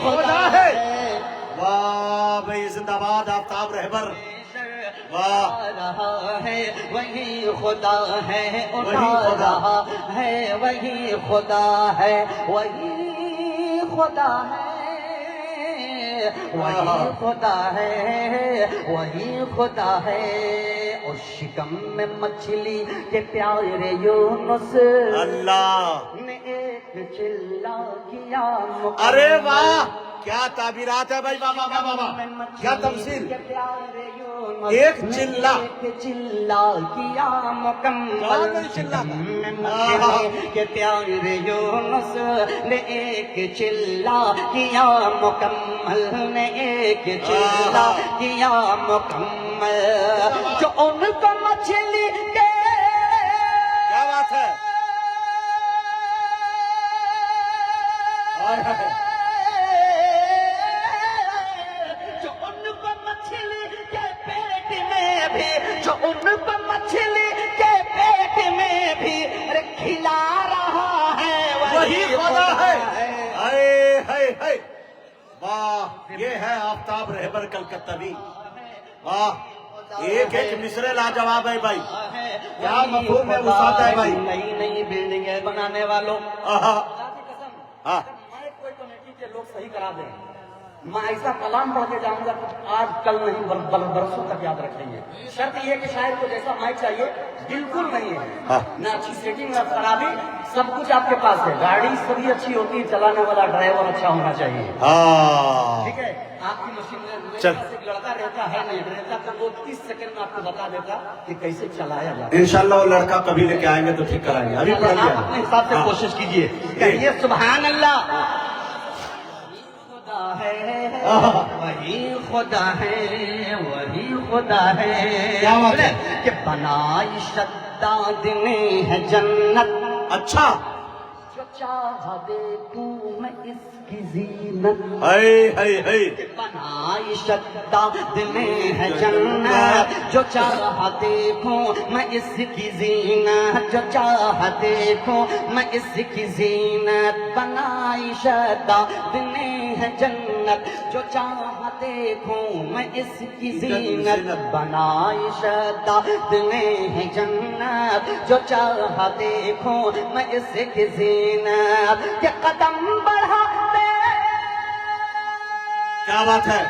خدا ہے. واہ بھائی زندہ باد آفتاب رہبر. واہ رہا ہے وہی خدا ہے اٹھا رہا ہے وہی خدا ہے وہی خدا ہے وہی خدا ہے وہی خدا ہے. اور شکم میں مچھلی کے پیارے یونس اللہ. نے ایک چلا کیا ارے واہ کیا تعبیرات ہے بھائی. واہ واہ واہ واہ کیا تمثیل. ایک چلا چلا کیا مکمل چلا کے پیارے یونس نے ایک چلا کیا مکمل نے ایک چلا کیا مکمل. جو ان کو مچھلی کے کیا بات ہے. جو ان کو مچھلی کے پیٹ میں بھی جو ان کو مچھلی کے پیٹ میں بھی کھلا رہا ہے وہی خدا ہے. ہائے ہائے ہائے. واہ یہ ہے آفتاب رہبر کلکتوی. واہ ایک ایک مصرے لاجواب ہے بھائی. کیا مفہوم ہے وسعت ہے بھائی. نئی نئی بلڈنگیں بنانے والوں ہاں کوئی کمیٹی کے لوگ صحیح کرا دیں. میں ایسا کلام پڑھ کے جاؤں گا آج کل نہیں برسوں تک یاد رکھیں گے. شرط یہ کہ شاید کو جیسا مائک چاہیے بالکل نہیں ہے. نہ اچھی سیٹنگ نہ خرابی سب کچھ آپ کے پاس ہے. گاڑی سبھی اچھی ہوتی ہے چلانے والا ڈرائیور اچھا ہونا چاہیے. ٹھیک ہے. آپ کی مشین میں لڑکا رہتا ہے نہیں رہتا تو وہ 30 سیکنڈ میں آپ کو بتا دیتا کہ کیسے چلایا جاتا ہے. انشاءاللہ وہ لڑکا کبھی لے کے آئیں گے تو ٹھیک کرائیں گے. ابھی پڑھ آپ اپنے حساب سے کوشش کیجئے. کہیے سبحان اللہ. وہی خدا ہے وہی خدا ہے. کیا بات ہے کہ بنائی شداد نے ہے جنت. اچھا جو چاہا دیکھوں میں اس کی زینت. ہائے ہائے ہائے. بنائی شداد میں ہے جنت جو چاہا دیکھوں میں اس کی زینت. جو چاہا دیکھوں میں اس کی زینت. بنائی شداد میں ہے جنت جو چاہا دیکھوں میں اس کی زینت. بنائی شداد میں ہے جنت جو چاہا دیکھوں میں اس کی زینت. کہ قدم بڑھاتے کیا بات ہے.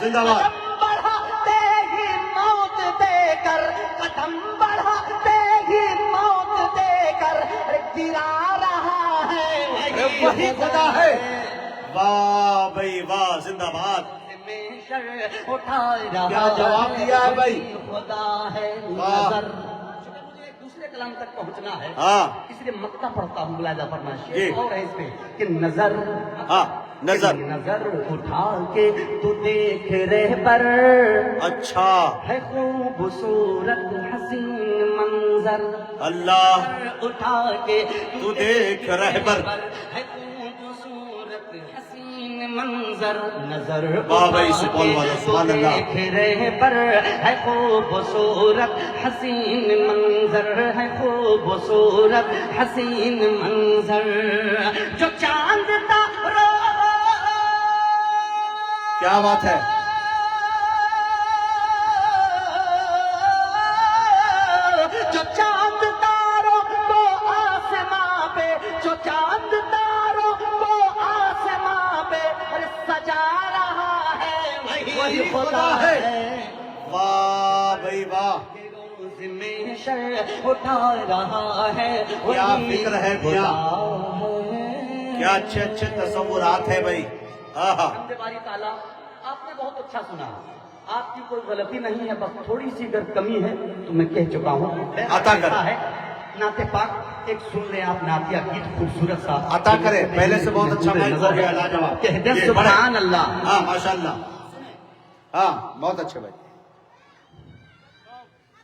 زندہ باد. قدم بڑھاتے ہی موت دے کر قدم بڑھاتے ہی موت دے کر گرا رہا ہے وہی خدا ہے. واہ بھائی واہ زندہ باد. اٹھا رہا کیا جواب دیا ہے بھائی. خدا ہے نظر. مجھے ایک دوسرے کلام تک پہنچنا ہے اس لیے مکہ پڑھتا ہوں. ملاحظہ فرمائش اور ہے اس پہ کہ نظر نظر نظر اٹھا کے تو دیکھ رہبر. اچھا ہے خوبصورت حسین منظر. اللہ اٹھا کے تو دیکھ رہبر. ہے خوبصورت حسین منظر. نظر واہ بھائی سبحان اللہ سبحان اللہ. دیکھ رہبر ہے خوبصورت حسین منظر. ہے خوبصورت حسین منظر. جو چاند تاروں کیا بات ہے. جو چاند تاروں کو آسماں پہ جو چاند تاروں کو آسماں پہ سجا رہا ہے وہی خدا ہے. واہ بھائی واہ. اٹھا رہا ہے کیا فکر ہے کیا اچھے اچھے تصورات ہے بھائی. باری تعالیٰ آپ نے بہت اچھا سنا. آپ کی کوئی غلطی نہیں ہے بس تھوڑی سی اگر کمی ہے تو میں کہہ چکا ہوں. عطا کرے ہے نعت پاک ایک سن لیں آپ. نعتیہ گیت خوبصورت سا عطا کرے. پہلے سے بہت اچھا مائک ہو گیا لاجواب. کہہ دیں سبحان اللہ. ہاں ماشاء اللہ. ہاں بہت اچھے بھائی.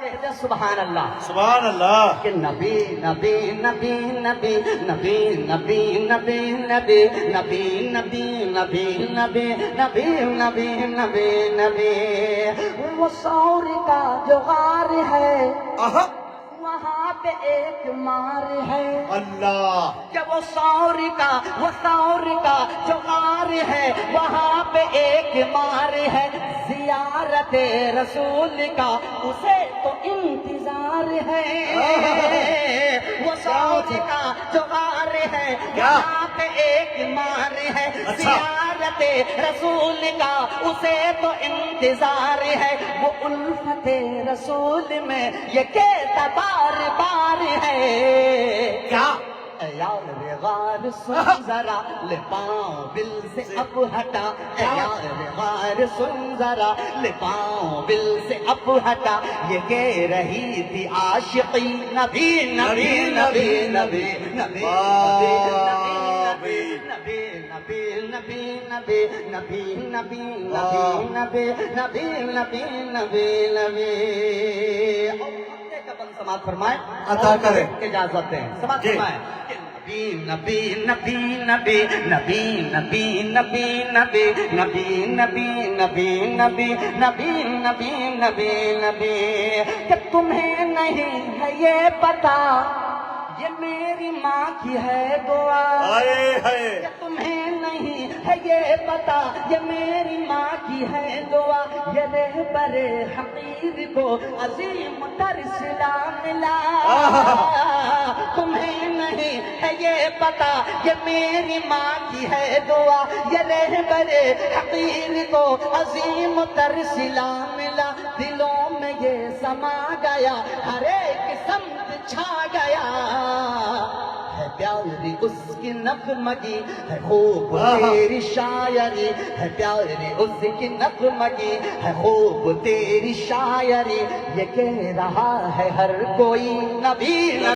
کہہ دے سبحان اللہ سبحان اللہ کہ نبی نبی نبی نبی نبی نبی نبی نبی نبی نبی نبی نبی نبی نبی نبی نبی وہ سور کا جو غار ہے آہا وہاں پہ ایک مار ہے اللہ کہ وہ سور کا جو غار ہے وہاں پہ ایک مار ہے زیارت رسول کا اسے تو انتظار ہے وہ سور کا جو غار ہے وہاں پہ ایک مار ہے زیارت رسول کا اسے تو انتظار ہے وہ الفت رسول میں یہ کہتا بار بار ہے کیا اے یار غار سن ذرا لے پاؤں دل سے اب ہٹا اے یار غار سن ذرا لے پاؤں دل سے اب ہٹا یہ کہہ رہی تھی عاشقی نبی نبی نبی نبی نبی نبی نبی نبی نبی نبی نبی نبی نبی نبی نبی نبی سماعت فرمائے عطا کرے اجازت دیں سماعت فرمائے نبی نبی نبی نبی نبی نبی نبی نبی نبی نبی نبی نبی نبی نبی نبی کہ تمہیں نہیں ہے یہ پتا یہ میری ماں کی ہے دعا کہ تمہیں نہیں ہے یہ پتا یہ میری ماں کی ہے دعا یہ رہبر حقیر کو عظیم تر صلہ ملا تمہیں نہیں ہے یہ پتا یہ میری ماں کی ہے دعا یہ رہبر حقیر کو عظیم تر صلہ ملا دلوں میں یہ سما گیا ہر ایک سمت چھا گیا ہے پیاری اس کی نغمگی ہے خوب تیری شاعری ہے پیاری اس کی نغمگی ہے خوب تیری شاعری یہ کہہ رہا ہے ہر کوئی نبی